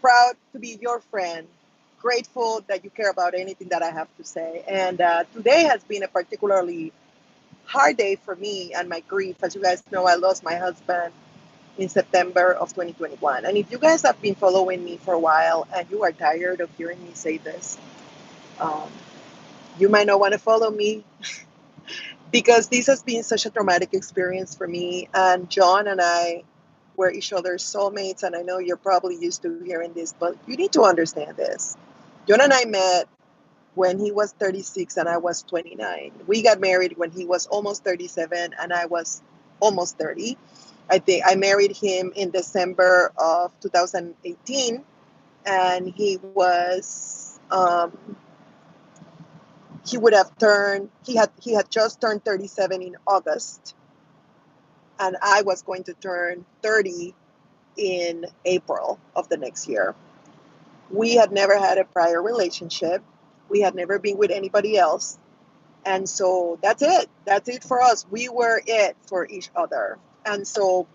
proud to be your friend, grateful that you care about anything that I have to say. And today has been a particularly hard day for me and my grief. As you guys know, I lost my husband in September of 2021. And if you guys have been following me for a while and you are tired of hearing me say this, um, you might not want to follow me because this has been such a traumatic experience for me. And John and I were each other's soulmates. And I know you're probably used to hearing this, but you need to understand this. John and I met when he was 36 and I was 29. We got married when he was almost 37 and I was almost 30. I think I married him in December of 2018, and he had just turned 37 in August, and I was going to turn 30 in April of the next year. We had never had a prior relationship. We had never been with anybody else. And so that's it. That's it for us. We were it for each other. And so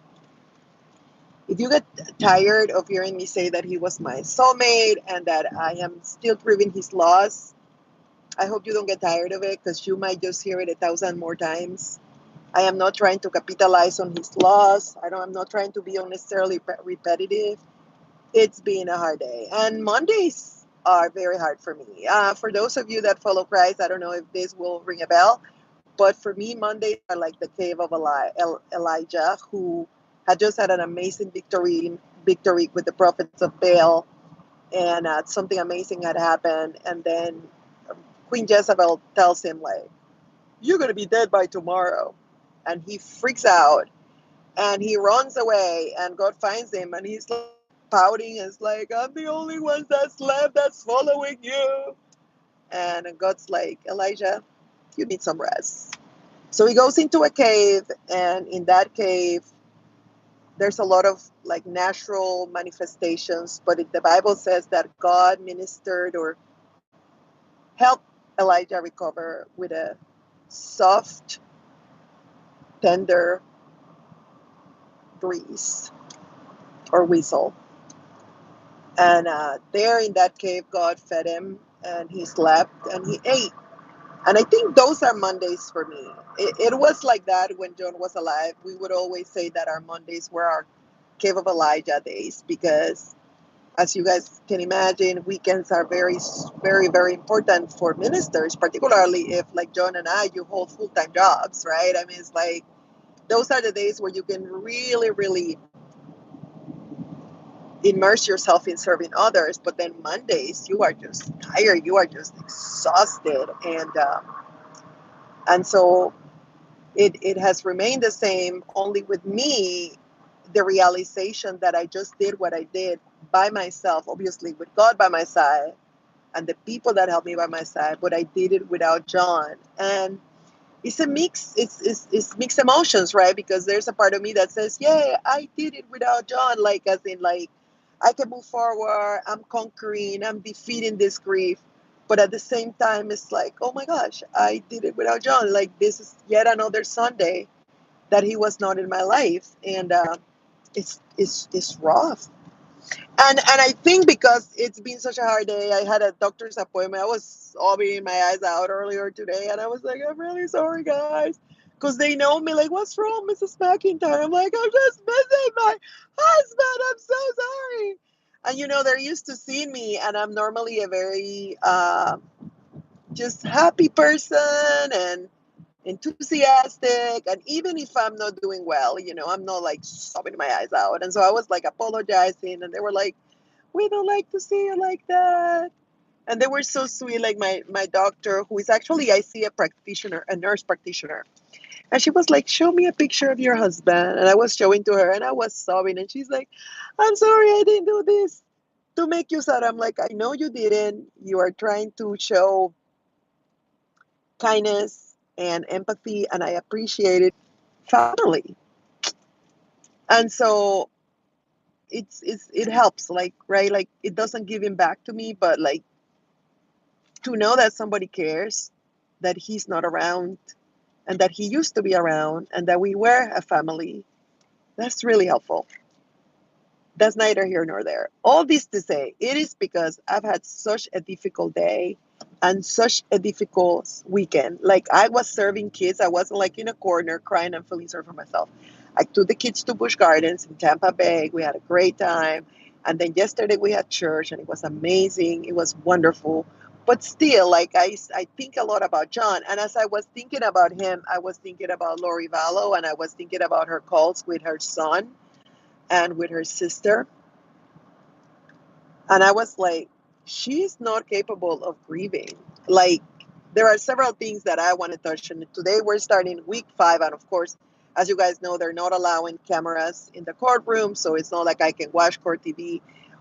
if you get tired of hearing me say that he was my soulmate and that I am still grieving his loss, I hope you don't get tired of it because you might just hear it 1,000 more times. I am not trying to capitalize on his loss. I'm not trying to be unnecessarily repetitive. It's been a hard day. And Mondays are very hard for me. For those of you that follow Christ, I don't know if this will ring a bell, but for me, Mondays are like the cave of Elijah, who had just had an amazing victory with the prophets of Baal, and something amazing had happened. And then Queen Jezebel tells him, like, "You're gonna be dead by tomorrow," and he freaks out and he runs away. And God finds him, and he's like pouting. It's like, "I'm the only one that's left that's following you." And God's like, "Elijah, you need some rest." So he goes into a cave, and in that cave, there's a lot of like natural manifestations, but the Bible says that God ministered or helped Elijah recover with a soft, tender breeze or whistle. And there in that cave, God fed him, and he slept and he ate. And I think those are Mondays for me. It was like that when John was alive. We would always say that our Mondays were our Cave of Elijah days because, as you guys can imagine, weekends are very, very, very important for ministers, particularly if, like John and I, you hold full time jobs, right? I mean, it's like those are the days where you can really, really immerse yourself in serving others. But then Mondays, you are just tired, you are just exhausted, and so it has remained the same. Only with me, the realization that I just did what I did by myself, obviously with God by my side and the people that helped me by my side, but I did it without John. And it's a mix, it's mixed emotions, right? Because there's a part of me that says, yeah, I did it without John, like as in like I can move forward, I'm conquering, I'm defeating this grief. But at the same time, it's like, oh my gosh, I did it without John. Like this is yet another Sunday that he was not in my life, and it's rough. And I think because it's been such a hard day, I had a doctor's appointment. I was sobbing my eyes out earlier today, and I was like, I'm really sorry, guys. Because they know me, like, what's wrong, Mrs. McIntyre? I'm like, I'm just missing my husband. I'm so sorry. And, they're used to seeing me, and I'm normally a very just happy person and enthusiastic. And even if I'm not doing well, I'm not like sobbing my eyes out. And so I was like apologizing, and they were like, we don't like to see you like that. And they were so sweet. Like my doctor, who is actually, I see, a nurse practitioner. And she was like, show me a picture of your husband. And I was showing to her, and I was sobbing. And she's like, I'm sorry, I didn't do this to make you sad. I'm like, I know you didn't. You are trying to show kindness and empathy, and I appreciate it. Family. And so it helps, like, right? Like, it doesn't give him back to me, but like to know that somebody cares, that he's not around, and that he used to be around, and that we were a family, that's really helpful. That's neither here nor there. All this to say, it is because I've had such a difficult day and such a difficult weekend. Like I was serving kids. I wasn't like in a corner crying and feeling sorry for myself. I took the kids to Busch Gardens in Tampa Bay. We had a great time. And then yesterday we had church and it was amazing. It was wonderful. But still, like I think a lot about John. And as I was thinking about him, I was thinking about Lori Vallow and I was thinking about her calls with her son and with her sister. And I was like, she's not capable of grieving. Like, there are several things that I want to touch on. Today, we're starting week 5. And of course, as you guys know, they're not allowing cameras in the courtroom. So it's not like I can watch Court TV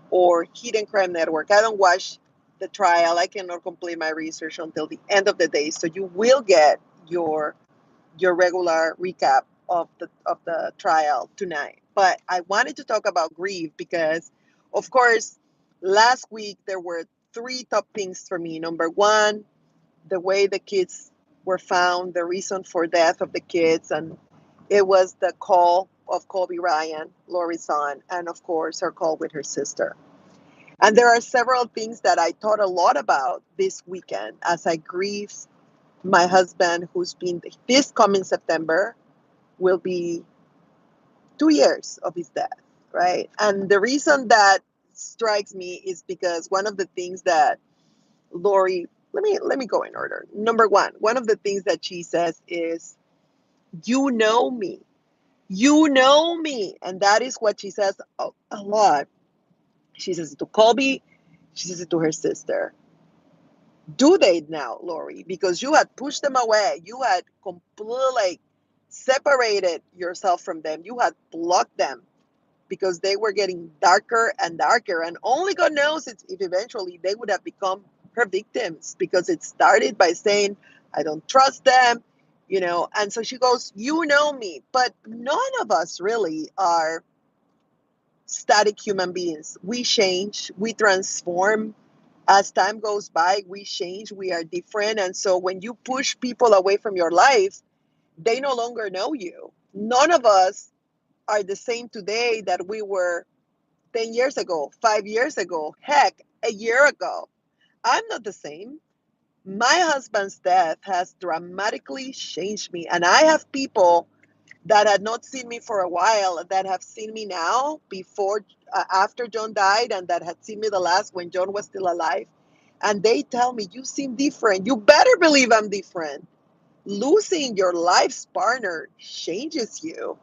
or Hidden Crime Network. I don't watch the trial. I cannot complete my research until the end of the day. So you will get your your regular recap of the trial tonight. But I wanted to talk about Grieve because, of course, last week there were 3 top things for me. Number one, the way the kids were found, the reason for death of the kids, and it was the call of Colby Ryan, Lori's son, and of course her call with her sister. And there are several things that I thought a lot about this weekend as I grieve my husband, who's been this coming September will be 2 years of his death, right? And the reason that strikes me is because one of the things that Lori, let me go in order. Number one of the things that she says is, "You know me, you know me," and that is what she says a lot. She says it to Colby, she says it to her sister. Do they now, Lori? Because you had pushed them away. You had completely like separated yourself from them. You had blocked them because they were getting darker and darker. And only God knows if eventually they would have become her victims because it started by saying, I don't trust them, you know. And so she goes, you know me. But none of us really are static human beings. We change, we transform. As time goes by, we change, we are different. And so when you push people away from your life, they no longer know you. None of us are the same today that we were 10 years ago, 5 years ago, heck, a year ago. I'm not the same. My husband's death has dramatically changed me. And I have people that had not seen me for a while that have seen me now before after John died and that had seen me the last when John was still alive, and they tell me you seem different. You better believe I'm different. Losing your life's partner changes you.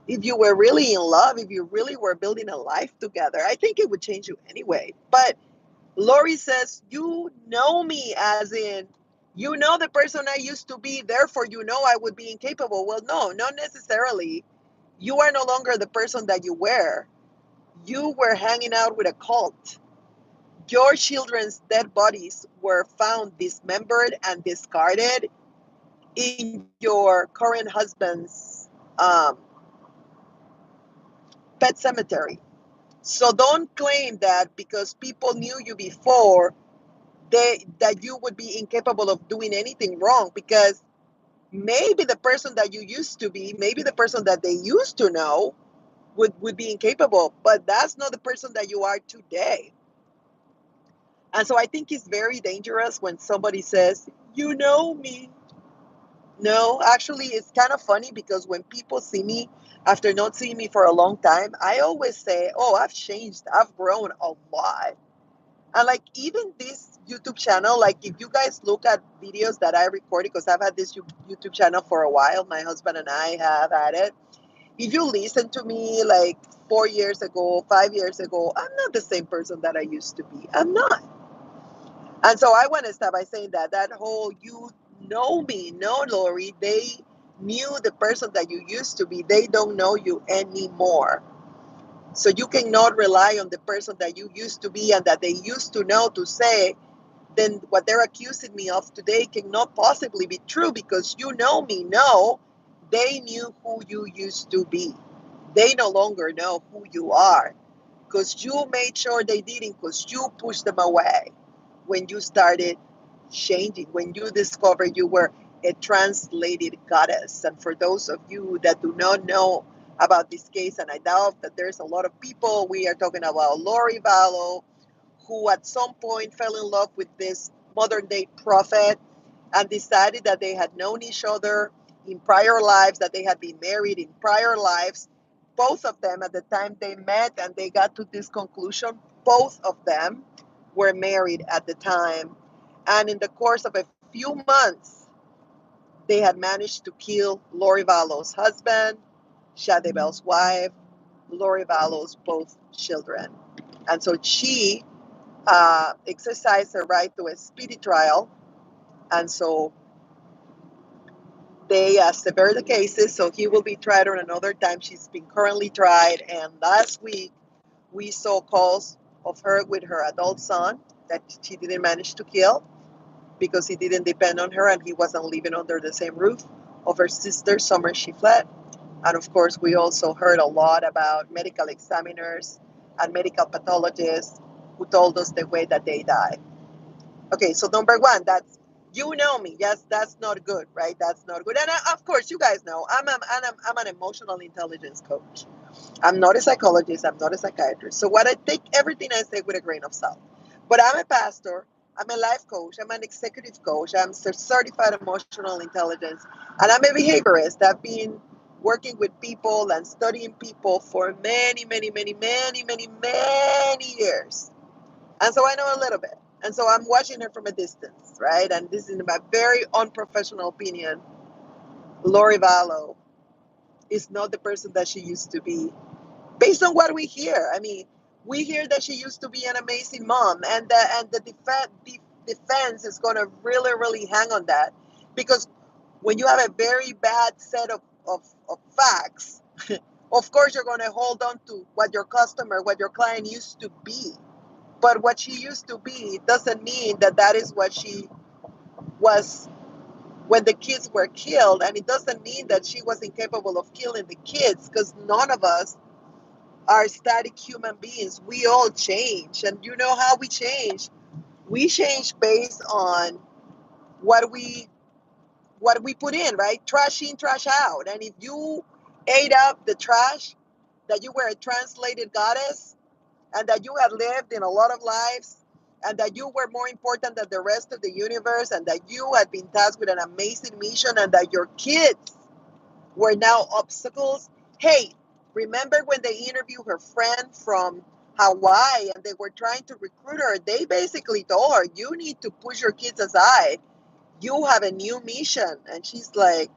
If you were really in love, if you really were building a life together, I think it would change you anyway. But Lori says, you know me, as in, you know the person I used to be, therefore you know I would be incapable. Well, no, not necessarily. You are no longer the person that you were. You were hanging out with a cult. Your children's dead bodies were found dismembered and discarded in your current husband's pet cemetery. So don't claim that because people knew you before, that you would be incapable of doing anything wrong, because maybe the person that you used to be, maybe the person that they used to know would be incapable, but that's not the person that you are today. And so I think it's very dangerous when somebody says, you know me. No, actually, it's kind of funny because when people see me after not seeing me for a long time, I always say, oh, I've changed, I've grown a lot. And like even this YouTube channel, like if you guys look at videos that I recorded, because I've had this YouTube channel for a while, my husband and I have had it. If you listen to me like 4 years ago, 5 years ago, I'm not the same person that I used to be. I'm not. And so I want to start by saying that whole you know me, no, Lori, they knew the person that you used to be. They don't know you anymore. So you cannot rely on the person that you used to be and that they used to know to say, then what they're accusing me of today cannot possibly be true because you know me. No, they knew who you used to be. They no longer know who you are because you made sure they didn't, because you pushed them away when you started changing, when you discovered you were a translated goddess. And for those of you that do not know about this case, and I doubt that there's a lot of people. We are talking about Lori Vallow, who at some point fell in love with this modern day prophet and decided that they had known each other in prior lives, that they had been married in prior lives. Both of them, at the time they met and they got to this conclusion, both of them were married at the time. And in the course of a few months, they had managed to kill Lori Vallow's husband, Shade Bell's wife, Lori Vallow's both children. And so she exercised her right to a speedy trial. And so they severed the cases, so he will be tried on another time. She's been currently tried. And last week, we saw calls of her with her adult son that she didn't manage to kill because he didn't depend on her and he wasn't living under the same roof of her sister, Summer. She fled. And of course, we also heard a lot about medical examiners and medical pathologists who told us the way that they died. Okay, so number one, that's, you know me. Yes, that's not good, right? That's not good. And of course, you guys know I'm an emotional intelligence coach. I'm not a psychologist. I'm not a psychiatrist. So what I take everything I say with a grain of salt. But I'm a pastor. I'm a life coach. I'm an executive coach. I'm certified emotional intelligence, and I'm a behaviorist. I've been working with people and studying people for many, many, many, many, many, many years. And so I know a little bit. And so I'm watching her from a distance, right? And this is my very unprofessional opinion. Lori Vallow is not the person that she used to be, based on what we hear. I mean, we hear that she used to be an amazing mom, and the defense is going to really, really hang on that, because when you have a very bad set of facts, of course you're going to hold on to what your customer, what your client used to be. But what she used to be doesn't mean that that is what she was when the kids were killed, and it doesn't mean that she was incapable of killing the kids, because none of us are static human beings. We all change, and you know how we change. We change based on what we put in, right? Trash in, trash out. And if you ate up the trash, that you were a translated goddess, and that you had lived in a lot of lives, and that you were more important than the rest of the universe, and that you had been tasked with an amazing mission, and that your kids were now obstacles. Hey, remember when they interviewed her friend from Hawaii and they were trying to recruit her? They basically told her, you need to push your kids aside. You have a new mission. And she's like,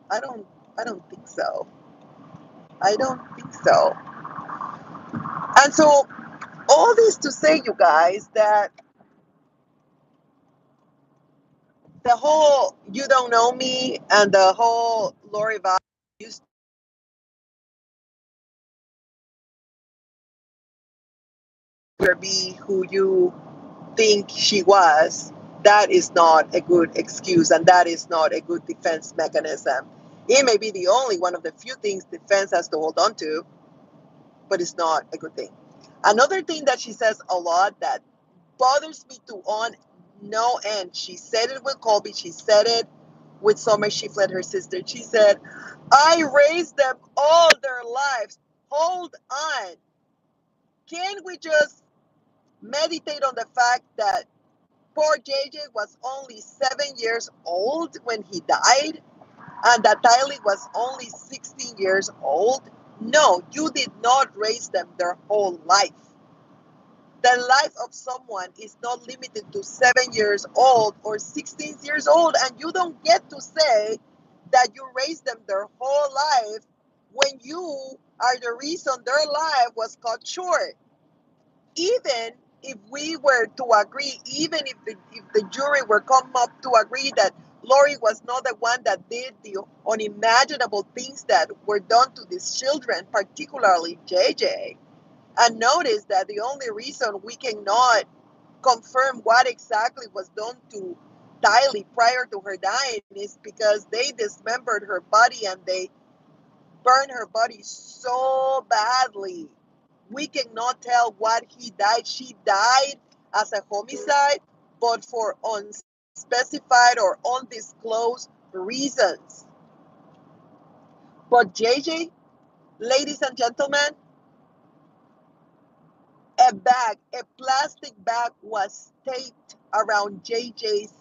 I don't I don't think so. I don't think so. And so all this to say, you guys, that the whole "you don't know me" and the whole Lori Vallow used to be who you think she was, that is not a good excuse, and that is not a good defense mechanism. It may be the only one of the few things defense has to hold on to, but it's not a good thing. Another thing that she says a lot that bothers me to on no end. She said it with Colby. She said it with Summer. She fled her sister. She said, I raised them all their lives. Hold on. Can we just meditate on the fact that poor JJ was only 7 years old when he died, and that Tylee was only 16 years old? No, you did not raise them their whole life. The life of someone is not limited to 7 years old or 16 years old, and you don't get to say that you raised them their whole life when you are the reason their life was cut short. Even if we were to agree, even if the jury were come up to agree that Lori was not the one that did the unimaginable things that were done to these children, particularly JJ, and notice that the only reason we cannot confirm what exactly was done to Tylee prior to her dying is because they dismembered her body and they burned her body so badly. We cannot tell what he died. She died as a homicide, but for unspecified or undisclosed reasons. But JJ, Ladies and gentlemen, a plastic bag was taped around JJ's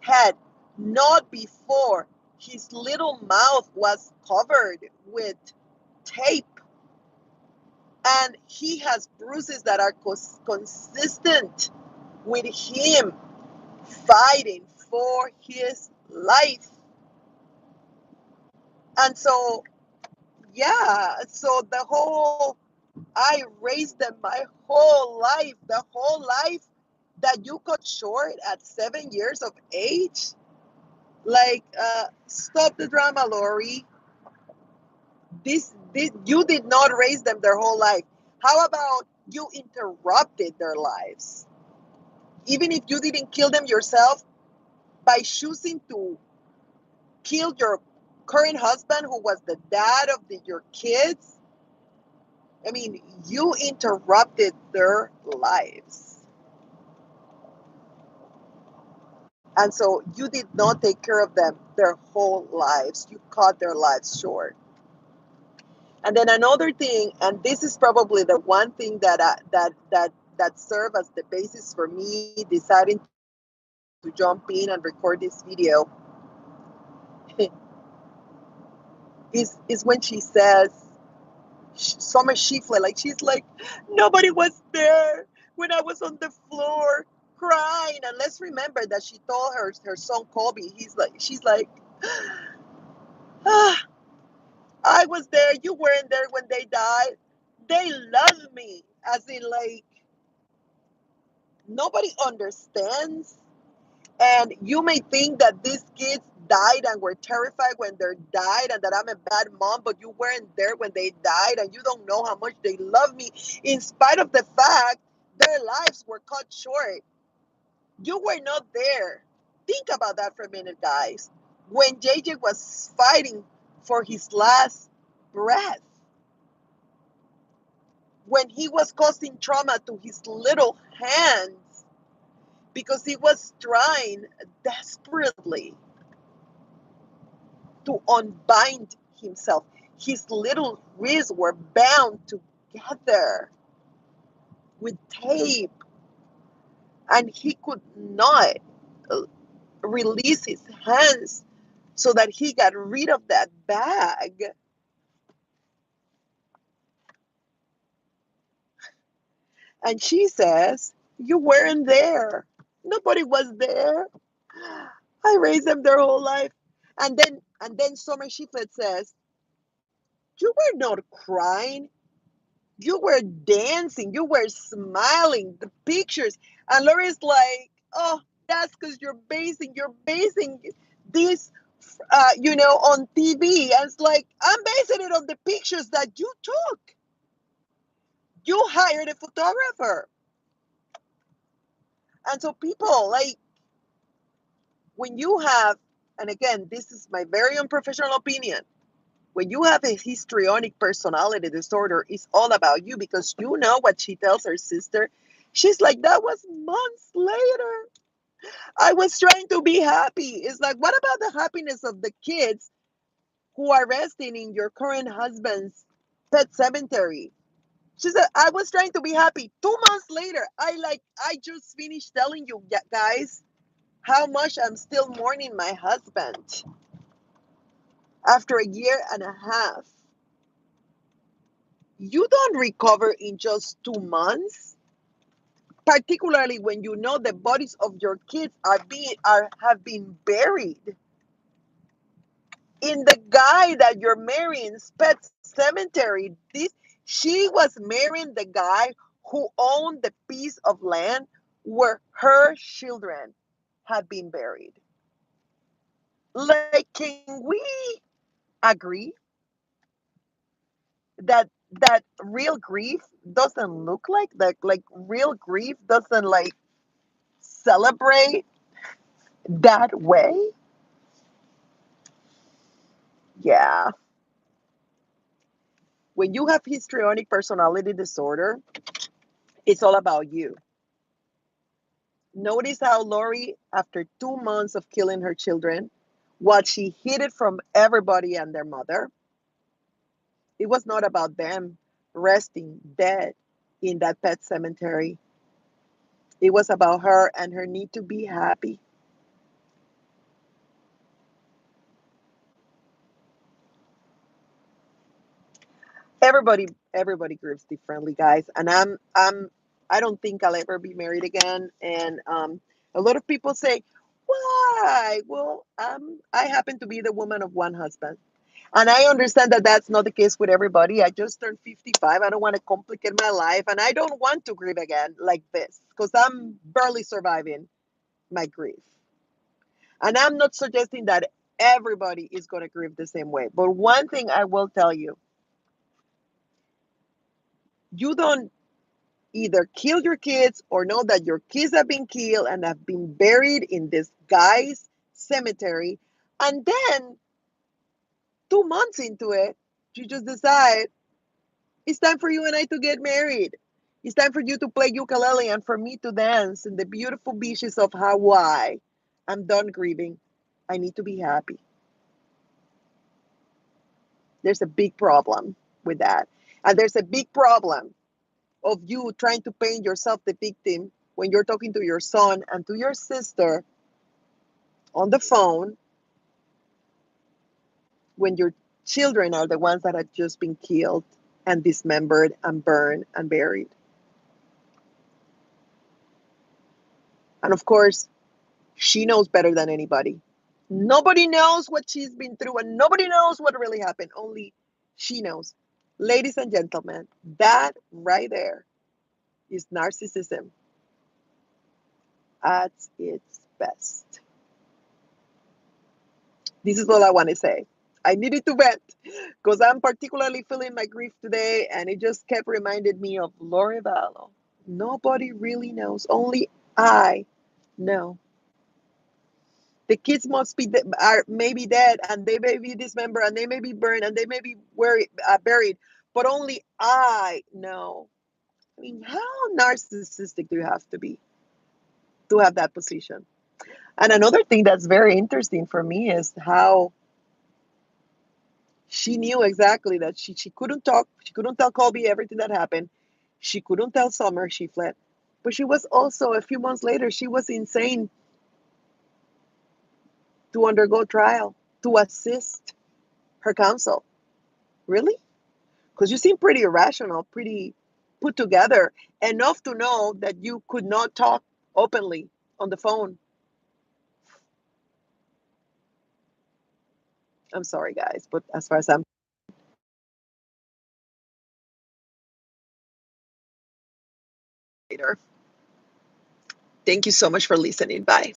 head, not before his little mouth was covered with tape. And he has bruises that are consistent with him fighting for his life. And so, yeah, so the whole, I raised them my whole life, the whole life that you cut short at 7 years of age. Like, stop the drama, Lori. This, you did not raise them their whole life. How about you interrupted their lives? Even if you didn't kill them yourself, by choosing to kill your current husband, who was the dad of your kids, I mean, you interrupted their lives. And so you did not take care of them their whole lives. You cut their lives short. And then another thing, and this is probably the one thing that served as the basis for me deciding to jump in and record this video, is when she says, Summer Shifley, like she's like, nobody was there when I was on the floor crying. And let's remember that she told her son Kobe, she's like, ah, I was there, you weren't there when they died. They love me. As in, like, nobody understands. And you may think that these kids died and were terrified when they died and that I'm a bad mom, but you weren't there when they died and you don't know how much they love me, in spite of the fact their lives were cut short. You were not there. Think about that for a minute, guys. When JJ was fighting for his last breath, when he was causing trauma to his little hands because he was trying desperately to unbind himself. His little wrists were bound together with tape, and he could not uh, release his hands so that he got rid of that bag. And she says, you weren't there. Nobody was there. I raised them their whole life. And then Summer Shiflett says, you were not crying. You were dancing. You were smiling. The pictures. And Lori's like, oh, that's because you're basing this, on TV. And it's like, I'm basing it on the pictures that you took. You hired a photographer. And so people, like, when you have, and again, this is my very unprofessional opinion, when you have a histrionic personality disorder, it's all about you, because you know what she tells her sister. She's like, that was months later. I was trying to be happy. It's like, what about the happiness of the kids who are resting in your current husband's pet cemetery? She said, I was trying to be happy. 2 months later, I just finished telling you guys how much I'm still mourning my husband after a year and a half. You don't recover in just 2 months, particularly when you know the bodies of your kids have been buried in the guy that you're marrying's pet cemetery. This She was marrying the guy who owned the piece of land where her children had been buried. Like, can we agree that real grief doesn't look like that? Like, real grief doesn't, like, celebrate that way? Yeah. When you have histrionic personality disorder, it's all about you. Notice how Lori, after 2 months of killing her children, while she hid it from everybody and their mother, It was not about them resting dead in that pet cemetery. It was about her and her need to be happy. Everybody grieves differently, guys. And I don't think I'll ever be married again. And a lot of people say, why? Well, I happen to be the woman of one husband. And I understand that that's not the case with everybody. I just turned 55. I don't want to complicate my life. And I don't want to grieve again like this because I'm barely surviving my grief. And I'm not suggesting that everybody is going to grieve the same way. But one thing I will tell you, you don't either kill your kids or know that your kids have been killed and have been buried in this guy's cemetery. And then 2 months into it, you just decide it's time for you and I to get married. It's time for you to play ukulele and for me to dance in the beautiful beaches of Hawaii. I'm done grieving. I need to be happy. There's a big problem with that. And there's a big problem of you trying to paint yourself the victim when you're talking to your son and to your sister on the phone when your children are the ones that have just been killed and dismembered and burned and buried. And of course, she knows better than anybody. Nobody knows what she's been through and nobody knows what really happened. Only she knows. Ladies and gentlemen, that right there is narcissism at its best. This is all I want to say. I needed to vent because I'm particularly feeling my grief today, and it just kept reminding me of Lori Vallow. Nobody really knows. Only I know. The kids must be are maybe dead, and they may be dismembered, and they may be burned, and they may be buried, but only I know. I mean, how narcissistic do you have to have that position? And another thing that's very interesting for me is how she knew exactly that she couldn't talk. She couldn't tell Colby everything that happened. She couldn't tell Summer she fled. But she was also, a few months later, she was insane to undergo trial, to assist her counsel. Really? Because you seem pretty irrational, pretty put together, enough to know that you could not talk openly on the phone. I'm sorry, guys, but as far as I'm later, thank you so much for listening. Bye.